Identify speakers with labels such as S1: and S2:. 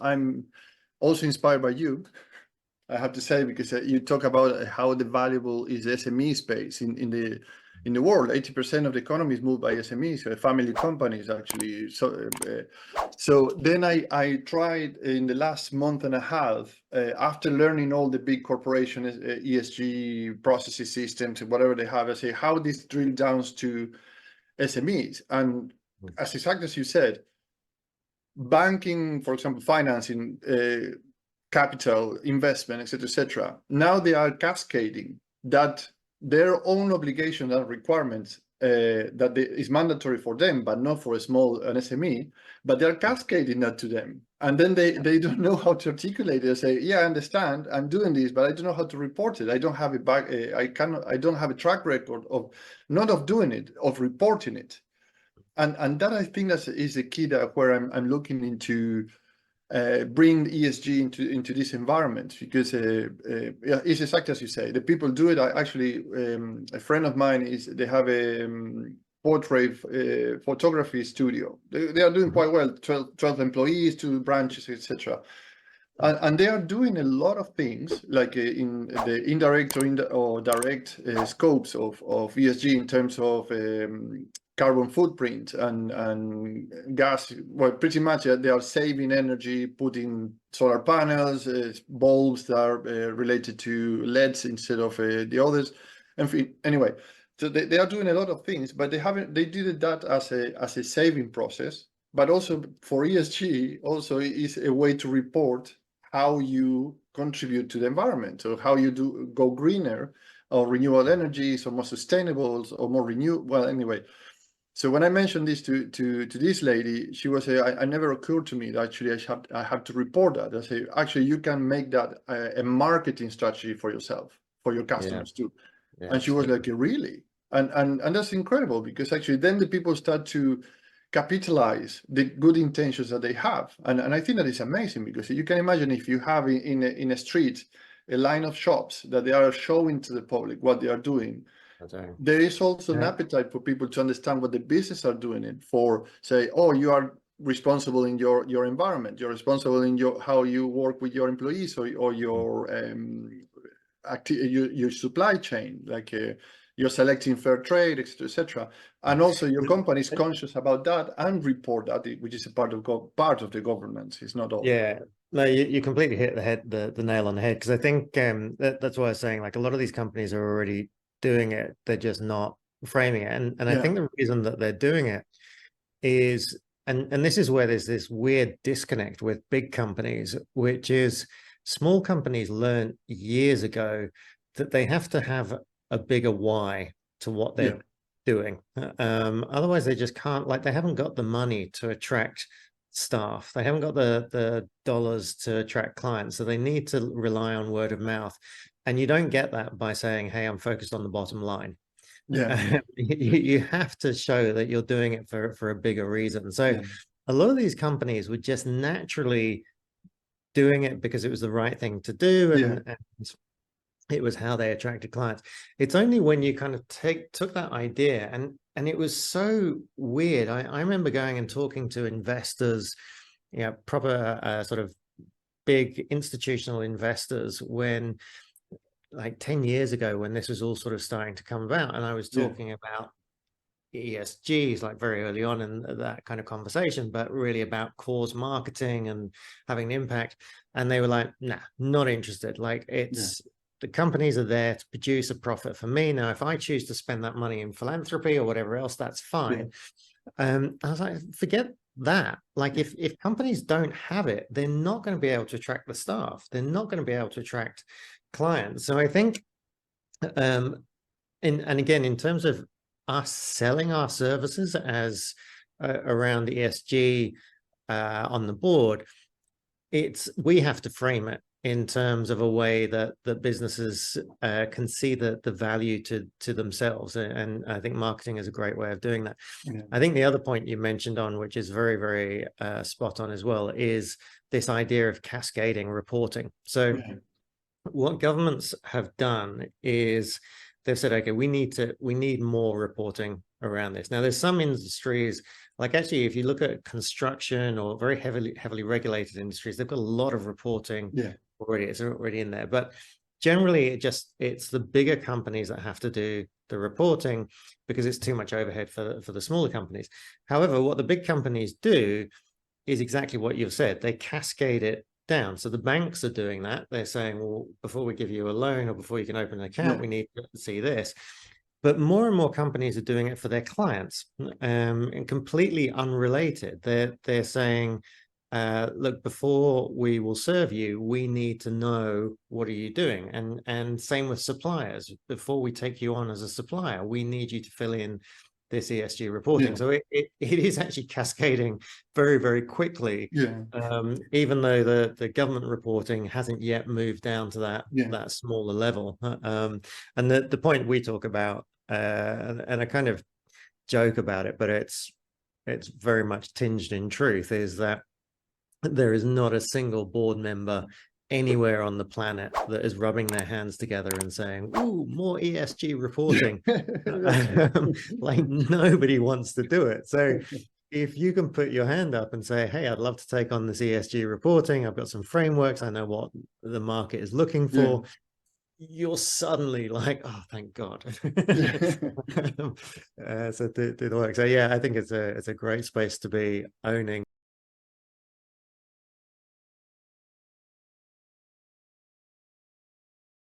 S1: I'm also inspired by you, I have to say, because you talk about how the valuable is SME space in the world. 80% of the economy is moved by SMEs, family companies actually. So then I tried in the last month and a half, after learning all the big corporation ESG processes, systems, whatever they have, I say how this drill down to SMEs. And as exactly as you said, banking, for example, financing, capital, investment, etc. Now they are cascading that their own obligations and requirements that is mandatory for them, but not for an SME, but they're cascading that to them. And then they don't know how to articulate it. They say, yeah, I understand, I'm doing this, but I don't know how to report it. I don't have I don't have a track record of not of doing it, of reporting it. And that, I think, is the key that where I'm looking into bring ESG into this environment, because it's exactly as you say. The people do it. A friend of mine they have a portrait photography studio. They are doing quite well. 12 employees, 2 branches, etc. And they are doing a lot of things like in the indirect or direct scopes of ESG in terms of carbon footprint and gas. Well, pretty much they are saving energy, putting solar panels, bulbs that are related to LEDs instead of the others. Anyway, so they are doing a lot of things, but they did that as a saving process. But also for ESG, also is a way to report how you contribute to the environment, or how you go greener, or renewable energies, or more sustainable, or more renewable. Well, anyway. So when I mentioned this to this lady, she was saying, I never occurred to me that actually I have to report that. I say, actually, you can make that a marketing strategy for yourself, for your customers too. Yeah, and she was like, really? And that's incredible, because actually then the people start to capitalize the good intentions that they have. And I think that is amazing, because you can imagine if you have in a street a line of shops that they are showing to the public what they are doing. There is also an appetite for people to understand what the business are doing it for. Say, oh, you are responsible in your environment. You're responsible in how you work with your employees, or your your supply chain, like you're selecting fair trade, etc. And also your company is conscious about that and report that, which is a part of the governance. It's not all.
S2: Yeah. No, you completely hit the nail on the head, because I think that's why I was saying, like, a lot of these companies are already doing it, they're just not framing it. And I think the reason that they're doing it is, and this is where there's this weird disconnect with big companies, which is small companies learned years ago that they have to have a bigger why to what they're doing. Otherwise they just can't, like, they haven't got the money to attract staff, they haven't got the dollars to attract clients, so they need to rely on word of mouth. And you don't get that by saying, hey, I'm focused on the bottom line. You have to show that you're doing it for a bigger reason. So a lot of these companies were just naturally doing it because it was the right thing to do, and it was how they attracted clients. It's only when you kind of took that idea, and it was so weird. I remember going and talking to investors, proper sort of big institutional investors, when like 10 years ago, when this was all sort of starting to come about, and I was talking about ESGs like very early on in that kind of conversation, but really about cause marketing and having an impact. And they were like, nah, not interested. Like, it's the companies are there to produce a profit for me. Now, if I choose to spend that money in philanthropy or whatever else, that's fine. I was like, forget that. Like, if companies don't have it, they're not going to be able to attract the staff. They're not going to be able to attract clients. So I think, and again, in terms of us selling our services as around ESG on the board, we have to frame it in terms of a way that businesses can see the value to themselves. And I think marketing is a great way of doing that. I think the other point you mentioned on, which is very, very spot on as well, is this idea of cascading reporting. So what governments have done is they've said, okay, we need more reporting around this. Now, there's some industries like actually, if you look at construction or very heavily regulated industries, they've got a lot of reporting already. It's already in there. But generally, it's the bigger companies that have to do the reporting because it's too much overhead for the smaller companies. However, what the big companies do is exactly what you've said. They cascade it down. So the banks are doing that. They're saying, well, before we give you a loan or before you can open an account, we need to see this. But more and more companies are doing it for their clients, and completely unrelated. They're saying, look, before we will serve you, we need to know what are you doing. And same with suppliers. Before we take you on as a supplier, we need you to fill in this ESG reporting. So it is actually cascading very, very quickly. Even though the government reporting hasn't yet moved down to that smaller level. And the point we talk about, and I kind of joke about it, but it's very much tinged in truth, is that there is not a single board member anywhere on the planet that is rubbing their hands together and saying, "Ooh, more ESG reporting." Like nobody wants to do it. So if you can put your hand up and say, "Hey, I'd love to take on this ESG reporting. I've got some frameworks. I know what the market is looking for." You're suddenly like, "Oh, thank God." So do the work. So yeah, I think it's a great space to be owning.